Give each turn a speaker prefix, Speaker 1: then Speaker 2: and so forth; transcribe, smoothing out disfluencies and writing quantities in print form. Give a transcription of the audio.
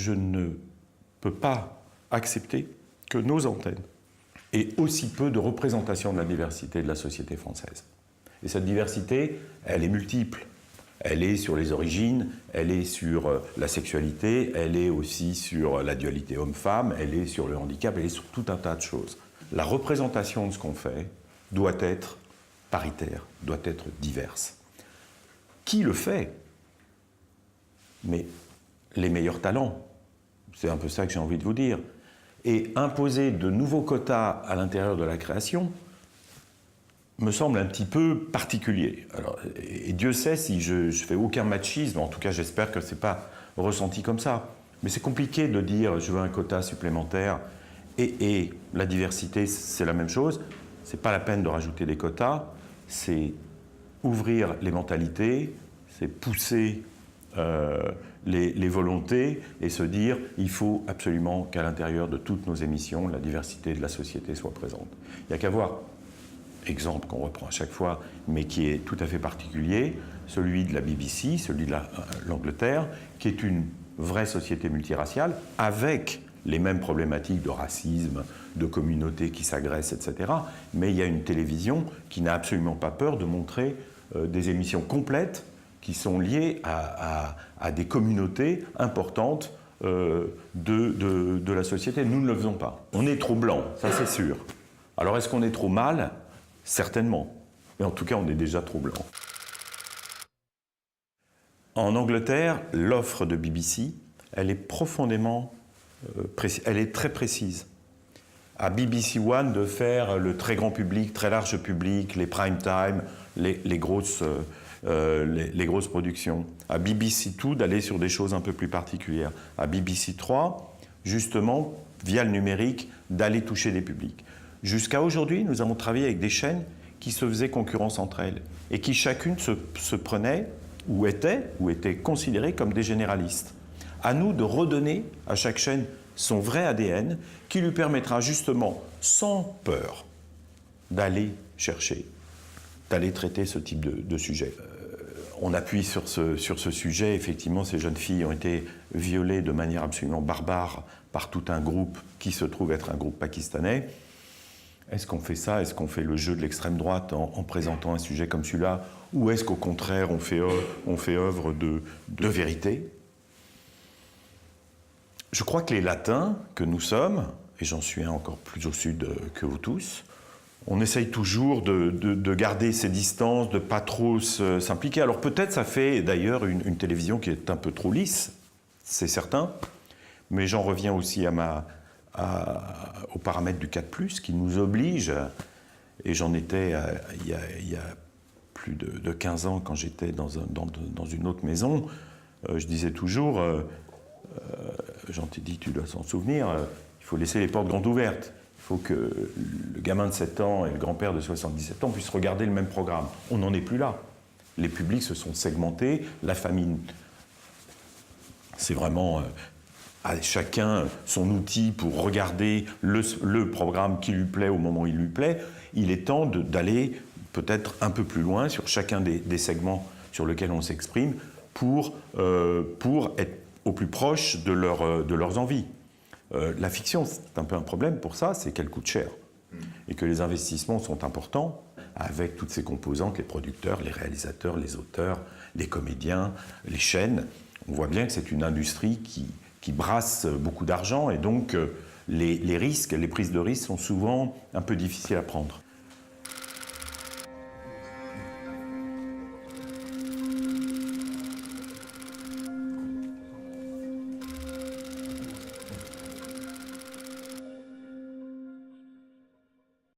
Speaker 1: Je ne peux pas accepter que nos antennes aient aussi peu de représentation de la diversité de la société française. Et cette diversité, elle est multiple. Elle est sur les origines, elle est sur la sexualité, elle est aussi sur la dualité homme-femme, elle est sur le handicap, elle est sur tout un tas de choses. La représentation de ce qu'on fait doit être paritaire, doit être diverse. Qui le fait? Mais les meilleurs talents. C'est un peu ça que j'ai envie de vous dire. Et imposer de nouveaux quotas à l'intérieur de la création me semble un petit peu particulier. Alors, et Dieu sait si je fais aucun machisme, en tout cas j'espère que ce n'est pas ressenti comme ça. Mais c'est compliqué de dire je veux un quota supplémentaire et la diversité c'est la même chose. Ce n'est pas la peine de rajouter des quotas, c'est ouvrir les mentalités, c'est pousser les volontés et se dire il faut absolument qu'à l'intérieur de toutes nos émissions, la diversité de la société soit présente. Il n'y a qu'à voir, exemple qu'on reprend à chaque fois, mais qui est tout à fait particulier, celui de la BBC, celui de l'Angleterre, qui est une vraie société multiraciale, avec les mêmes problématiques de racisme, de communautés qui s'agressent, etc. Mais il y a une télévision qui n'a absolument pas peur de montrer des émissions complètes qui sont liées à des communautés importantes de la société. Nous ne le faisons pas. On est trop blanc, ça c'est sûr. Alors est-ce qu'on est trop mâle? Certainement. Mais en tout cas, on est déjà trop blanc. En Angleterre, l'offre de BBC, elle est profondément elle est très précise. À BBC One, de faire le très grand public, très large public, les prime time, les grosses productions. À BBC Two, d'aller sur des choses un peu plus particulières. À BBC 3, justement, via le numérique, d'aller toucher des publics. Jusqu'à aujourd'hui, nous avons travaillé avec des chaînes qui se faisaient concurrence entre elles et qui chacune se prenaient ou étaient considérées comme des généralistes. À nous de redonner à chaque chaîne son vrai ADN qui lui permettra justement, sans peur, d'aller chercher, d'aller traiter ce type de sujet. On appuie sur ce sujet. Effectivement, ces jeunes filles ont été violées de manière absolument barbare par tout un groupe qui se trouve être un groupe pakistanais. Est-ce qu'on fait ça? Est-ce qu'on fait le jeu de l'extrême droite en présentant un sujet comme celui-là? Ou est-ce qu'au contraire, on fait œuvre de vérité? Je crois que les Latins que nous sommes, et j'en suis un encore plus au sud que vous tous, on essaye toujours de garder ses distances, de ne pas trop s'impliquer. Alors peut-être ça fait d'ailleurs une télévision qui est un peu trop lisse, c'est certain, mais j'en reviens aussi aux paramètres du 4+, qui nous oblige, et j'en étais il y a plus de 15 ans quand j'étais dans une autre maison, je disais toujours, j'en t'ai dit, tu dois s'en souvenir, il faut laisser les portes grandes ouvertes. Il faut que le gamin de 7 ans et le grand-père de 77 ans puissent regarder le même programme. On n'en est plus là. Les publics se sont segmentés, la famille, c'est vraiment à chacun son outil pour regarder le programme qui lui plaît au moment où il lui plaît. Il est temps d'aller peut-être un peu plus loin sur chacun des segments sur lesquels on s'exprime pour être au plus proche de leurs envies. La fiction, c'est un peu un problème pour ça, c'est qu'elle coûte cher. Et que les investissements sont importants, avec toutes ces composantes, les producteurs, les réalisateurs, les auteurs, les comédiens, les chaînes. On voit bien que c'est une industrie qui brasse beaucoup d'argent, et donc les risques, les prises de risques sont souvent un peu difficiles à prendre.